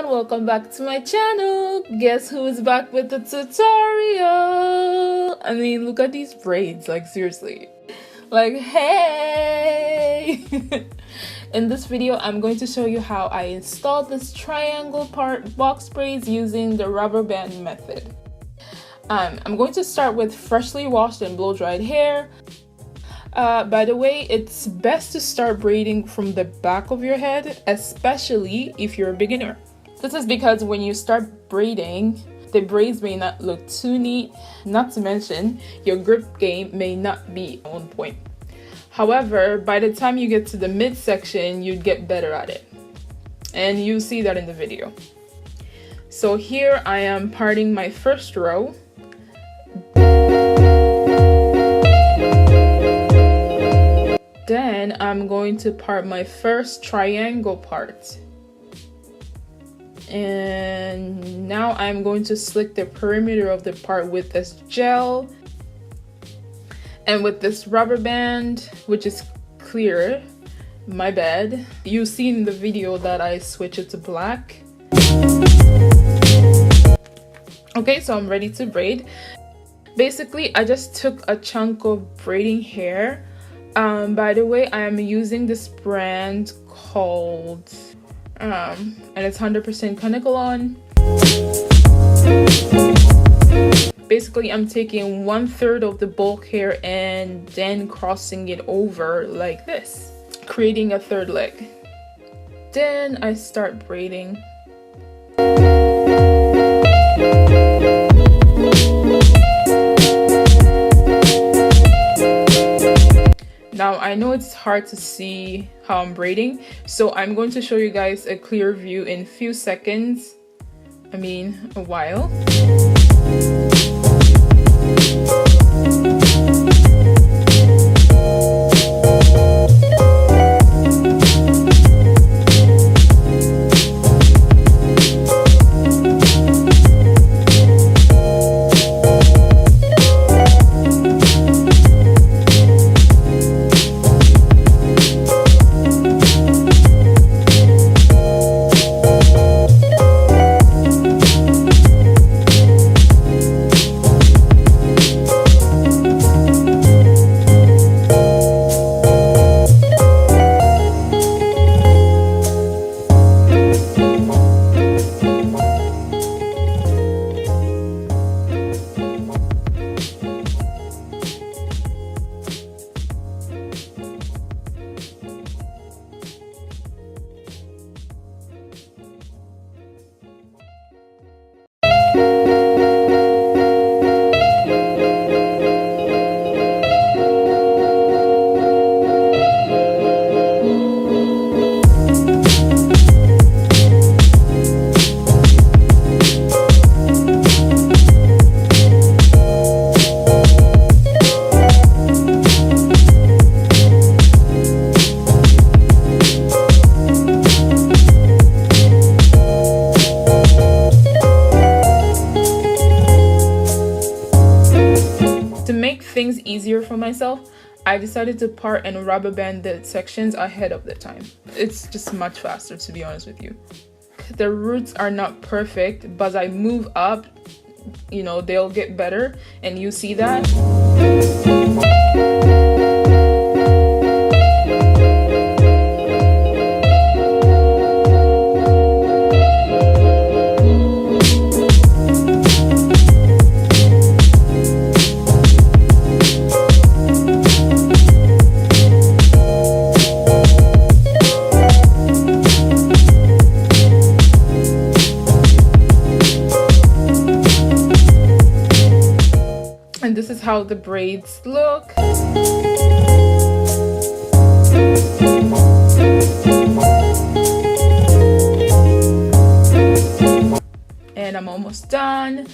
welcome back to my channel. Guess who is back with the tutorial? I mean, look at these braids, like seriously. Like, hey! In this video, I'm going to show you how I installed this triangle part box braids using the rubber band method. I'm going to start with freshly washed and blow dried hair. By the way, it's best to start braiding from the back of your head, especially if you're a beginner. This is because when you start braiding, the braids may not look too neat, not to mention your grip game may not be on point. However, by the time you get to the midsection, you'd get better at it. And you'll see that in the video. So here I am parting my first row. Then I'm going to part my first triangle part. And now I'm going to slick the perimeter of the part with this gel and with this rubber band, which is clear. My bad. You see in the video that I switch it to black. Okay, so I'm ready to braid. Basically, I just took a chunk of braiding hair. By the way, I am using this brand called and it's 100% Conicolon. Basically, I'm taking 1/3 of the bulk hair and then crossing it over like this, creating a third leg. Then I start braiding. Now, I know it's hard to see how I'm braiding, so I'm going to show you guys a clear view in a few seconds. I mean, a while. To make things easier for myself, I decided to part and rubber band the sections ahead of the time. It's just much faster, to be honest with you. The roots are not perfect, but as I move up, you know, they'll get better, and you see that. And this is how the braids look. And I'm almost done.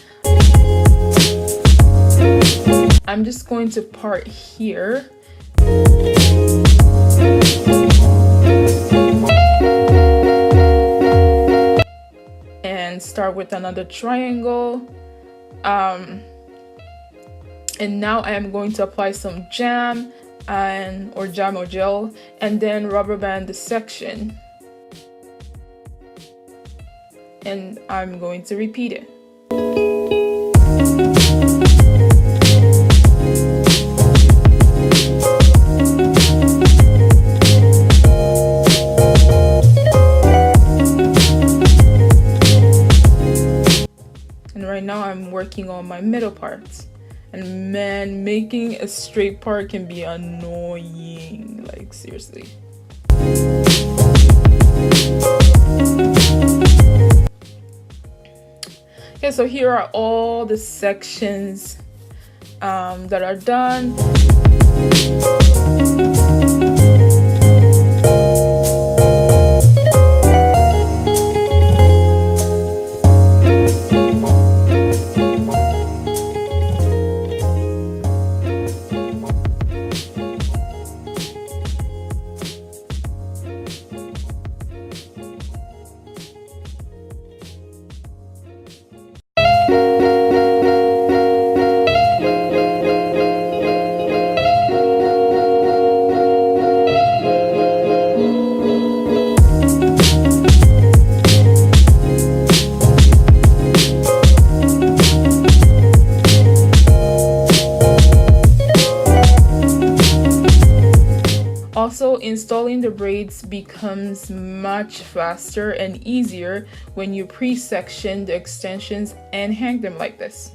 I'm just going to part here. And start with another triangle. And now I am going to apply some jam or gel and then rubber band the section. and I'm going to repeat it. And right now I'm working on my middle parts. And man, making a straight part can be annoying, like seriously. Okay, so here are all the sections that are done. Also, installing the braids becomes much faster and easier when you pre-section the extensions and hang them like this.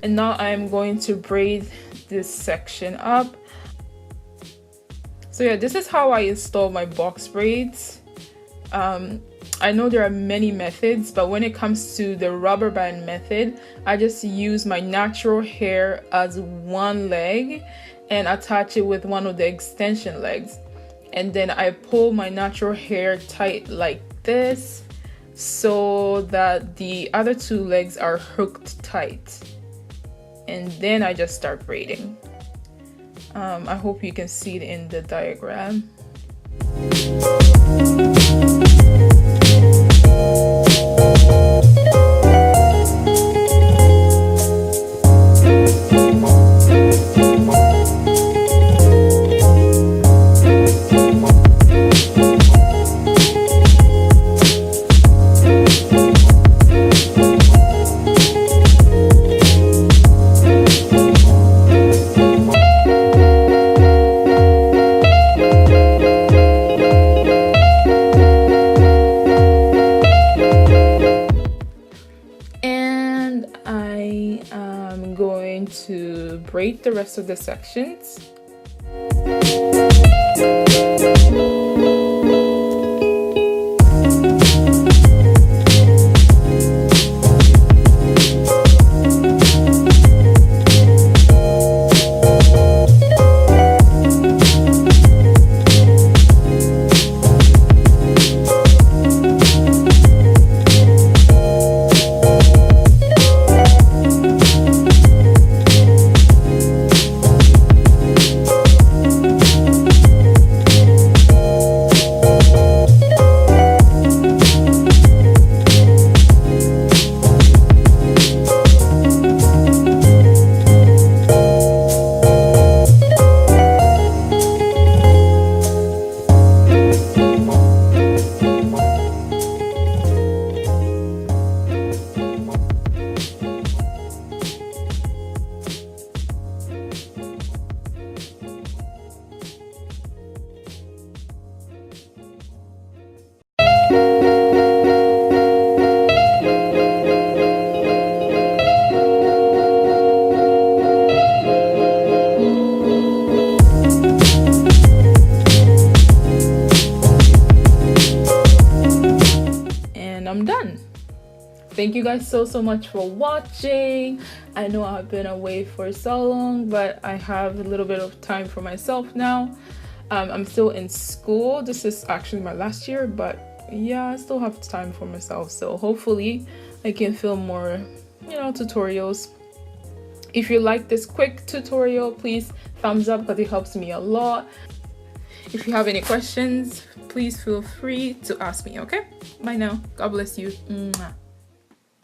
And now I'm going to braid this section up. So yeah, this is how I install my box braids. I know there are many methods, but when it comes to the rubber band method, I just use my natural hair as one leg and attach it with one of the extension legs. And then I pull my natural hair tight like this so that the other two legs are hooked tight. And then I just start braiding. I hope you can see it in the diagram. To braid the rest of the sections. I'm done. Thank you guys so much for watching. I know I've been away for so long, but I have a little bit of time for myself now. I'm still in school. This is actually my last year, but yeah, I still have time for myself, so hopefully I can film more, tutorials. If you like this quick tutorial, please thumbs up because it helps me a lot. If you have any questions, please feel free to ask me. Okay, bye now. God bless you. Mwah.